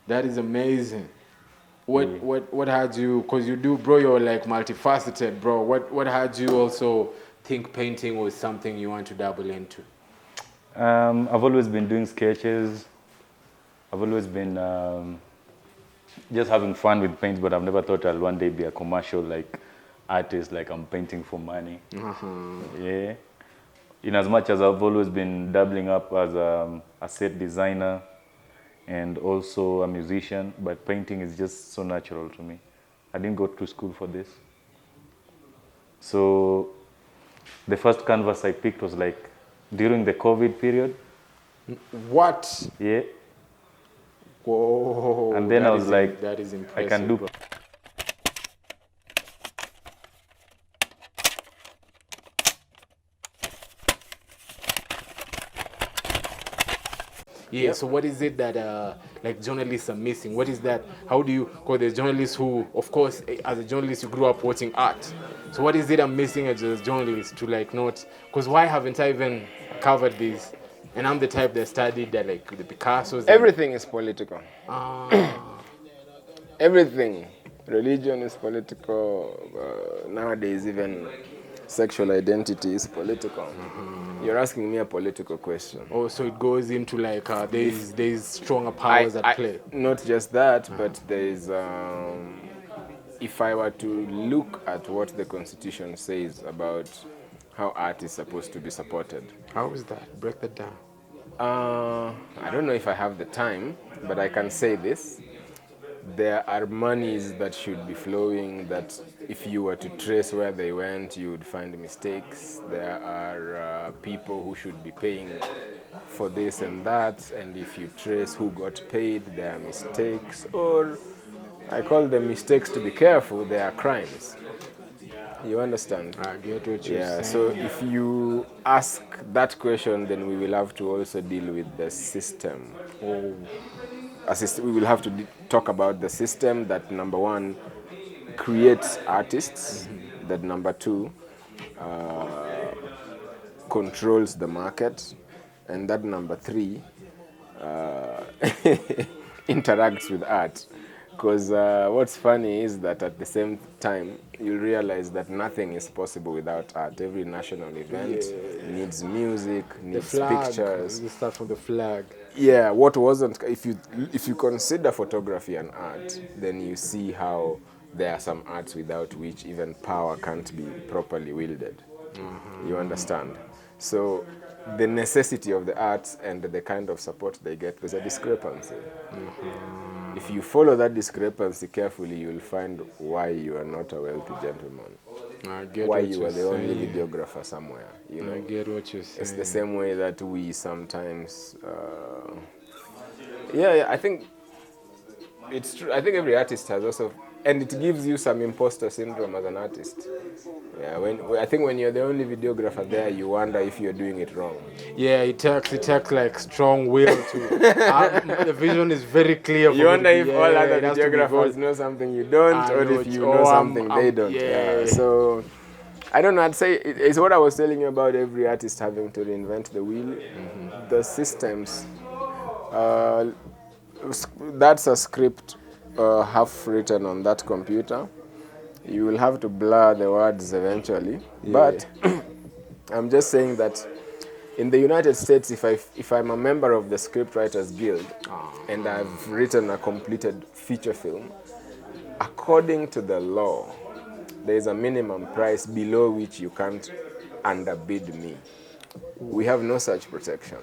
That is amazing. What had you, because you do, bro, you're like multifaceted, bro. What had you also think painting was something you want to dabble into? I've always been doing sketches. I've always been just having fun with paint, but I've never thought I'll one day be a commercial like artist, like I'm painting for money. Yeah. In as much as I've always been dabbling up as a set designer and also a musician, but painting is just so natural to me. I didn't go to school for this. So the first canvas I picked was like during the COVID period. What? Yeah. Whoa. And then I was like, that is impressive, I can do. bro. Yeah, so what is it that like journalists are missing? What is that? How do you, because there's journalists who, of course, as a journalist, you grew up watching art. So what is it I'm missing as a journalist to like not, because why haven't I even covered this? And I'm the type that studied that like the Picassos. Everything is political. Ah. Everything. Religion is political. Nowadays, even sexual identity is political. You're asking me a political question. Oh, so it goes into like there's stronger powers at play. Not just that, but there's if I were to look at what the Constitution says about how art is supposed to be supported. How is that? Break that down. I don't know if I have the time, but I can say this. There are monies that should be flowing that if you were to trace where they went, you would find mistakes. There are people who should be paying for this and that, and if you trace who got paid, there are mistakes, or I call them mistakes to be careful, they are crimes. You understand? I get what you're saying. So if you ask that question, then we will have to also deal with the system. We will have to talk about the system that, number one, creates artists, that number two, controls the market, and that number three, interacts with art. Because what's funny is that at the same time, you'll realize that nothing is possible without art. Every national event needs music, needs pictures. You start from the flag. Yeah, what wasn't, if you consider photography an art, then you see how there are some arts without which even power can't be properly wielded. You understand? So the necessity of the arts and the kind of support they get, there's a discrepancy. If you follow that discrepancy carefully, you'll find why you are not a wealthy gentleman. I get Why what you you're are the only saying. videographer somewhere. You know? I get what you're saying. It's the same way that we sometimes, I think it's true. I think every artist has also, and it gives you some imposter syndrome as an artist. Yeah, I think when you're the only videographer there, you wonder if you're doing it wrong. Yeah, it takes like strong will to. The vision is very clear. You wonder if all other it has to be videographers know something you don't, or if you know something they don't. Yeah. So I don't know. I'd say it's what I was telling you about every artist having to reinvent the wheel. The systems. That's a script half written on that computer. You will have to blur the words eventually. Yeah. But I'm just saying that in the United States, if I'm a member of the Scriptwriters Guild and I've written a completed feature film, according to the law, there is a minimum price below which you can't underbid me. We have no such protection.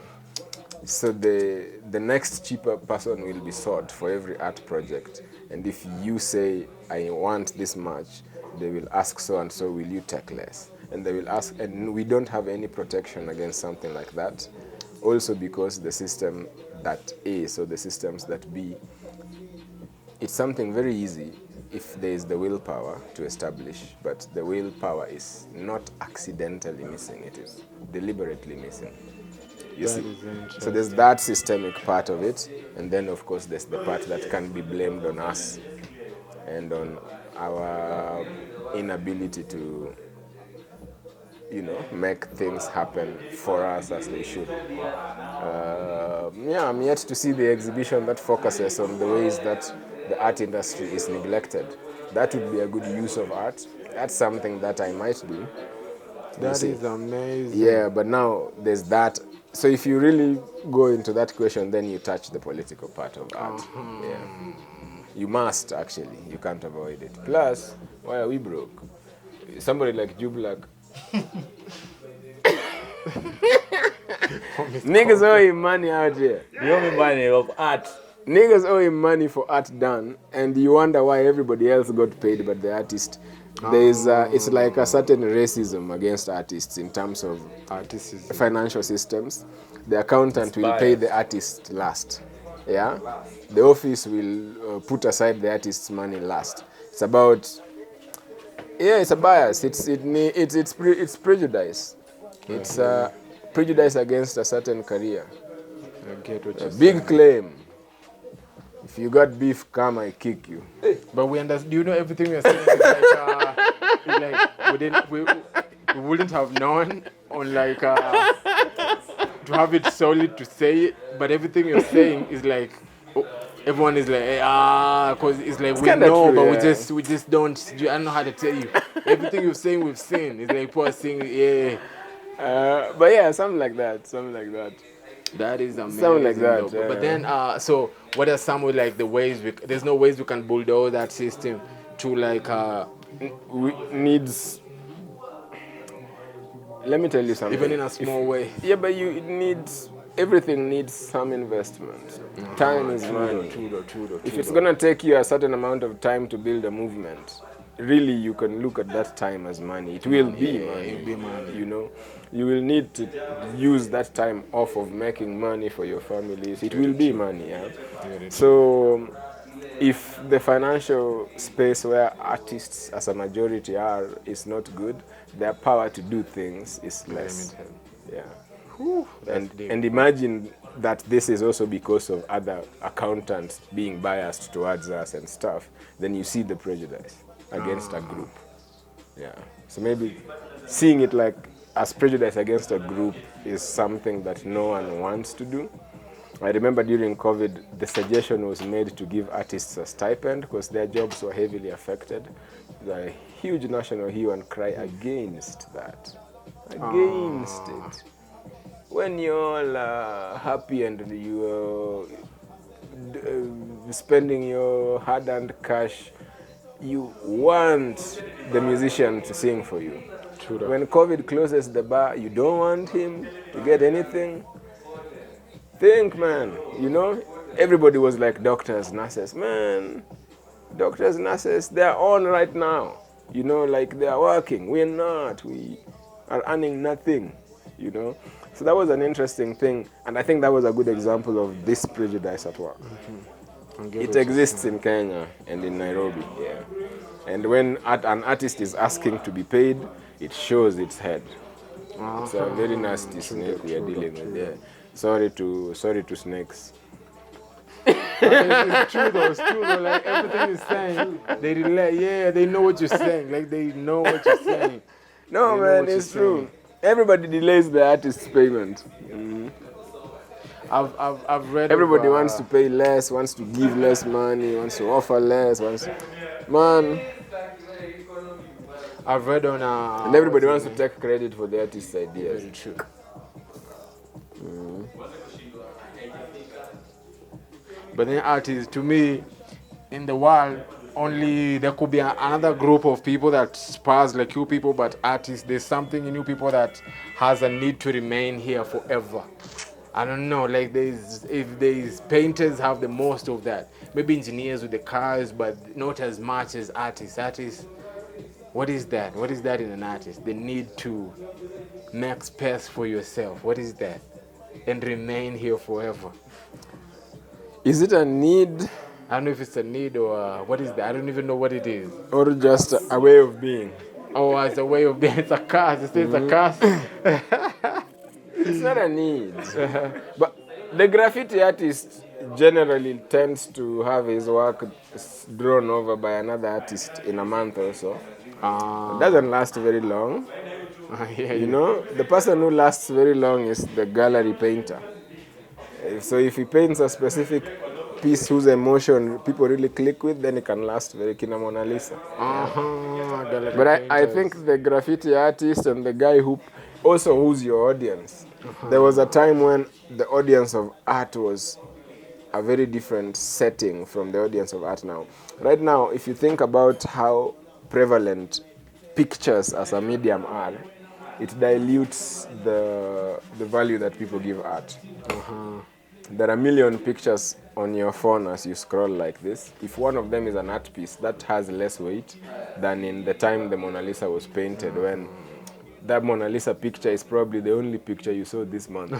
So the next cheaper person will be sought for every art project. And if you say, I want this much, they will ask so and so, will you take less? And they will ask, and we don't have any protection against something like that. Also because the system that A, so the systems that B, it's something very easy if there is the willpower to establish, but the willpower is not accidentally missing, it is deliberately missing. You see? So there's that systemic part of it, and then of course there's the part that can be blamed on us and on our inability to, make things happen for us as they should. Yeah, I'm yet to see the exhibition that focuses on the ways that the art industry is neglected. That would be a good use of art. That's something that I might do. That see. is amazing. Yeah, but now there's that. So if you really go into that question, then you touch the political part of art. Yeah. You must, actually. You can't avoid it. Plus, why are we broke? Somebody like Jublak. Niggas owe him money out here. You owe me money of art. Niggas owe him money for art done, and you wonder why everybody else got paid but the artist. There's it's like a certain racism against artists in terms of financial systems. The accountant will pay the artist last. Yeah, the office will put aside the artist's money last. It's about, yeah, it's a bias. It's prejudice. It's prejudice against a certain career. I get what you're Big claim. If you got beef, come, I kick you. But we understand. Do you know everything we're saying? It's like we wouldn't have known on like to have it solid to say it. But everything you're saying is like everyone is like because it's like we know, true, but yeah. we just don't. I don't know how to tell you. Everything you're saying, we've seen. It's like poor saying, yeah. But yeah, something like that. Something like that. That is amazing. Something like that. Though. But then, so what are some of like the ways there's no ways we can bulldoze that system to like needs. Let me tell you something. even in a small way. Yeah, but everything needs some investment. Time is money. If it's gonna take you a certain amount of time to build a movement, really you can look at that time as money. It will be money. It'll be money. You know, you will need to use that time off of making money for your families. It will be money. Yeah. So if the financial space where artists as a majority are is not good, their power to do things is less. Yeah. And imagine that this is also because of other accountants being biased towards us and stuff, then you see the prejudice against a group. Yeah. So maybe seeing it like as prejudice against a group is something that no one wants to do. I remember during COVID, the suggestion was made to give artists a stipend because their jobs were heavily affected. The huge national hue and cry against that. Against it. When you're all happy and you're spending your hard-earned cash, you want the musician to sing for you. True. When COVID closes the bar, you don't want him to get anything. Think, man, you know, everybody was like doctors, nurses. Man, doctors, nurses, they're on right now. You know, like they're working. We're not. We are earning nothing, you know. So that was an interesting thing. And I think that was a good example of this prejudice at work. It exists in Kenya and in Nairobi, yeah. And when an artist is asking to be paid, it shows its head. It's a very nasty snake we are dealing with there. Sorry to snakes. It's true though. It's true though. Like everything you're saying, they relate. Yeah, they know what you're saying. Like they know what you're saying. No, man, it's true. Everybody delays the artist's payment. I've read. Everybody wants to pay less, wants to give less money, wants to offer less. Man. I've read on. And everybody wants to take credit for the artist's ideas. Very true. But then artists, to me, in the world, only there could be another group of people that spars like you people, but artists, there's something in you people that has a need to remain here forever. I don't know, like if there's painters have the most of that. Maybe engineers with the cars, but not as much as artists. Artists, what is that? What is that in an artist? The need to make space for yourself. What is that? And remain here forever. Is it a need? I don't know if it's a need or what is that. I don't even know what it is. Or just a way of being. Oh, as a way of being. It's a curse. It's a curse. It's not a need. But the graffiti artist generally tends to have his work drawn over by another artist in a month or so. It doesn't last very long. Yeah, you know, the person who lasts very long is the gallery painter. So if he paints a specific piece whose emotion people really click with, then it can last very kina Mona Lisa. But I think the graffiti artist and the guy who also who's your audience. There was a time when the audience of art was a very different setting from the audience of art now. Right now, if you think about how prevalent pictures as a medium are, it dilutes the value that people give art. There are a million pictures on your phone as you scroll like this. If one of them is an art piece, that has less weight than in the time the Mona Lisa was painted, when that Mona Lisa picture is probably the only picture you saw this month.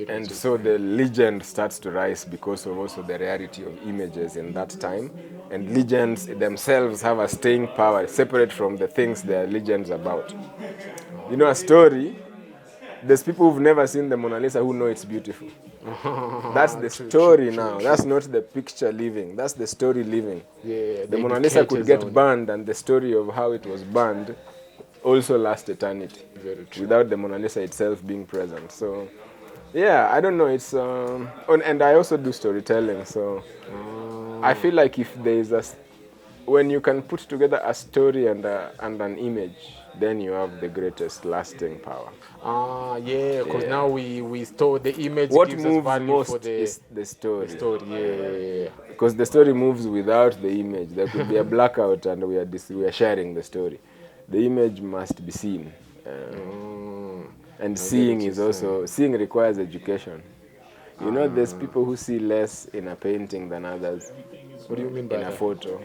And so the legend starts to rise because of also the rarity of images in that time. And legends themselves have a staying power separate from the things they are legends about. You know, a story, there's people who've never seen the Mona Lisa who know it's beautiful. That's the story now. That's not the picture living. That's the story living. Yeah, the Mona Lisa could get burned, and the story of how it was burned also lasts eternity. Very true. Without the Mona Lisa itself being present. So, yeah, I don't know. It's and I also do storytelling. So, I feel like if there is when you can put together a story and an image, then you have the greatest lasting power. Yeah, because now we store the image. What gives moves us value most for the is the story. yeah. Because the story moves without the image. There could be a blackout and we are sharing the story. The image must be seen. And seeing is also, seeing requires education. You know, there's people who see less in a painting than others. What do you mean by in a that? photo?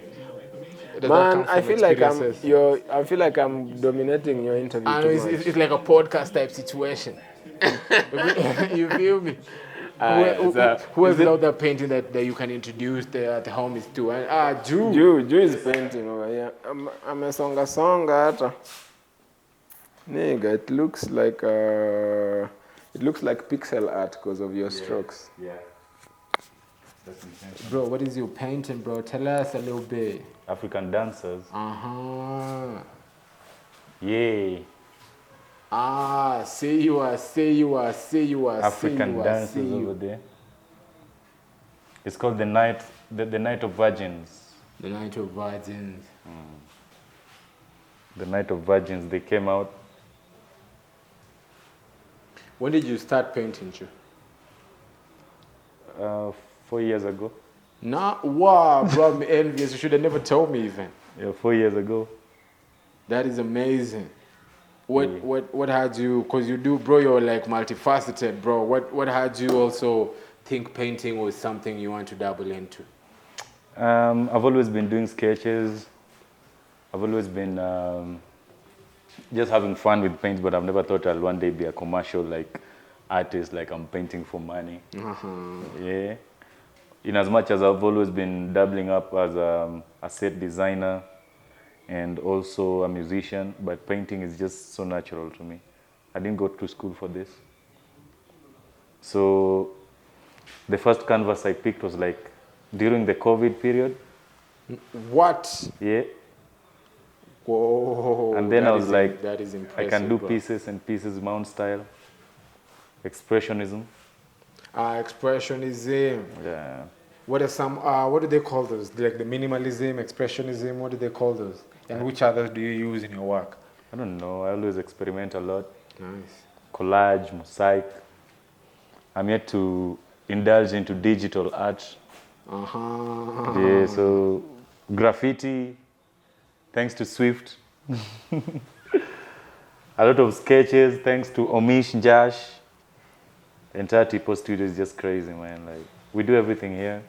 Does that Man, come I from feel like experiences? I feel like I'm dominating your interview I know too much. it's like a podcast type situation. You feel me? Who has another painting that you can introduce the homies to? Jew is painting over here. I'm a songa hata. Nigga, it looks like pixel art because of your strokes. Yeah. That's intentional. Bro, what is your painting, bro? Tell us a little bit. African dancers. Yeah. Yay. Say you are. African dancers over there. It's called the night of virgins. The Night of Virgins. The Night of Virgins. They came out. When did you start painting, Joe? 4 years ago. Wow, bro, I'm envious. You should have never told me even. Yeah, 4 years ago. That is amazing. What had you? Cause you do, bro. You're like multifaceted, bro. What had you also think painting was something you want to dabble into? I've always been doing sketches. I've always been just having fun with paint, but I've never thought I'll one day be a commercial like artist, like I'm painting for money. Yeah. In as much as I've always been dabbling up as a set designer and also a musician, but painting is just so natural to me. I didn't go to school for this. So the first canvas I picked was like during the COVID period. What? Yeah. Whoa. And then I was like, that is impressive, I can do bro. pieces and pieces, Mount style, expressionism. Expressionism. Yeah. What are some? What do they call those? Like the minimalism, expressionism. What do they call those? And which others do you use in your work? I don't know. I always experiment a lot. Nice. Collage, mosaic. I'm yet to indulge into digital art. Yeah, so graffiti, thanks to Swift. A lot of sketches, thanks to Omish Josh. The entire Tipo studio is just crazy, man. Like, we do everything here.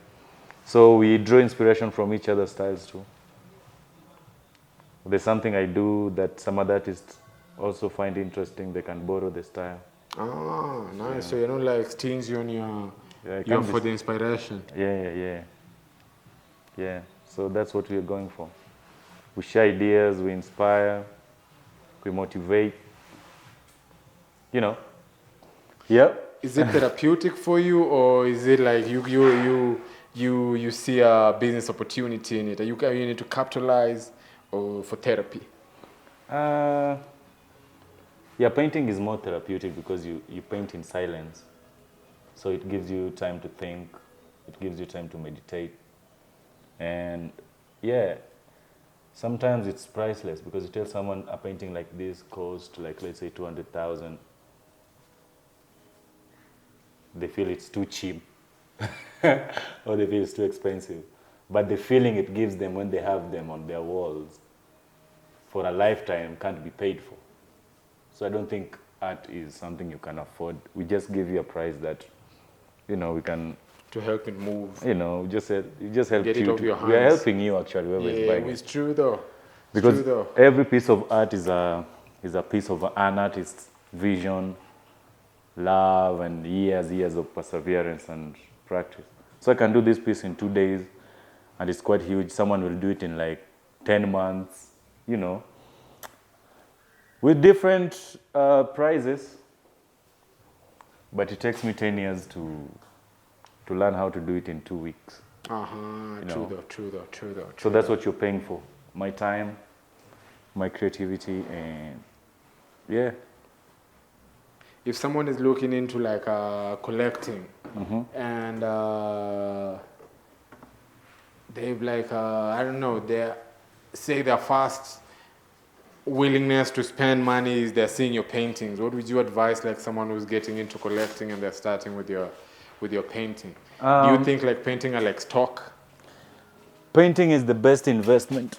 So we draw inspiration from each other's styles too. There's something I do that some other artists also find interesting. They can borrow the style. Nice. Yeah. So you don't like stingy on your for the inspiration. Yeah. So that's what we're going for. We share ideas, we inspire, we motivate. You know. Yep. Is it therapeutic for you, or is it like you see a business opportunity in it? You need to capitalize or for therapy? Yeah, painting is more therapeutic because you paint in silence. So it gives you time to think, it gives you time to meditate. And yeah, sometimes it's priceless because you tell someone a painting like this cost like, let's say 200,000. They feel it's too cheap or they feel it's too expensive. But the feeling it gives them when they have them on their walls for a lifetime can't be paid for. So I don't think art is something you can afford. We just give you a price that, we can, To help it move. you just help Get it you. off your We are hands. helping you actually, whoever is Yeah, buying it's it. true though. Because True though. every piece of art is a piece of an artist's vision, love, and years of perseverance and practice. So I can do this piece in 2 days, and it's quite huge. Someone will do it in like 10 months, with different prizes. But it takes me 10 years to learn how to do it in 2 weeks. True though. So that's what you're paying for. My time, my creativity, and yeah. If someone is looking into like collecting and they've like I don't know, their first willingness to spend money is they're seeing your paintings, what would you advise like someone who's getting into collecting and they're starting with your painting? Do you think like painting are like stock? Painting is the best investment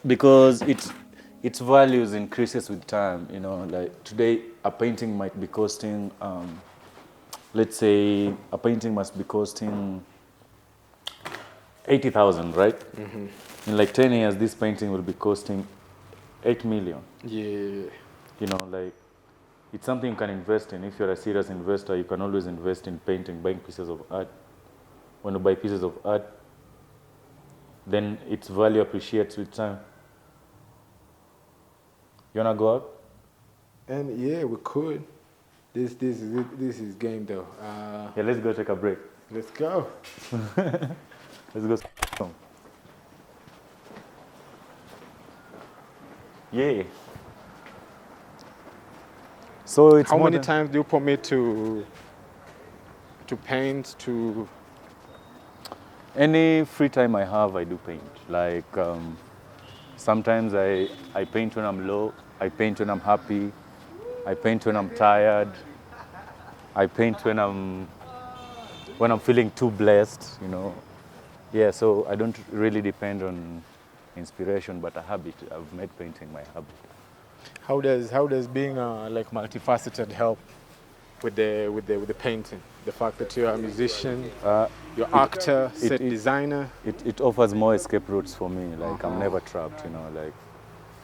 because its values increases with time. Like today, a painting might be costing, let's say, a painting must be costing 80,000, right? In like 10 years, this painting will be costing 8 million. Yeah. Like it's something you can invest in. If you're a serious investor, you can always invest in painting, buying pieces of art. When you buy pieces of art, then its value appreciates with time. You wanna go out? And yeah, we could. This is game though. Yeah, let's go take a break. Let's go. Let's go. Yeah. So it's How more many than- times do you permit to paint to? Any free time I have, I do paint. Like sometimes I paint when I'm low. I paint when I'm happy. I paint when I'm tired. I paint when I'm feeling too blessed. Yeah, so I don't really depend on inspiration, but a habit. I've made painting my habit. How does being like multifaceted help with the painting? The fact that you're a musician, you're actor, set designer. It offers more escape routes for me. Like I'm never trapped. Like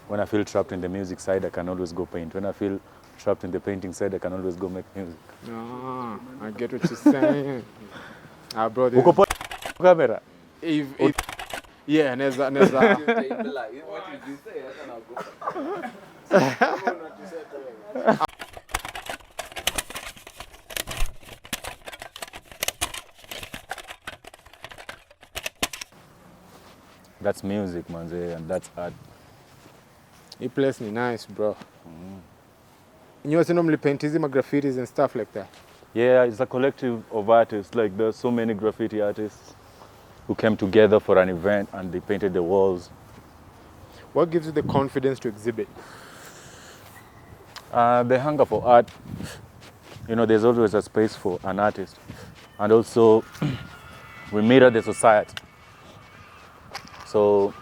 when I feel trapped in the music side, I can always go paint. When I feel trapped in the painting side, I can always go make music. I get what you're saying. Bro, Uko po camera? if yeah, neza. What did you say? That's music, man, and that's art. He plays me nice, bro. You also normally paint my graffitis and stuff like that. Yeah, it's a collective of artists. Like there's so many graffiti artists who came together for an event and they painted the walls. What gives you the confidence to exhibit? The hunger for art. There's always a space for an artist. And also, we mirror the society. So,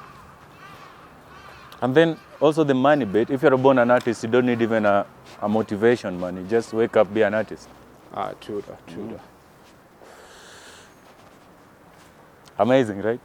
and then also the money bit. If you're born an artist, you don't need even a motivation, man. You just wake up, be an artist. True that. Amazing, right?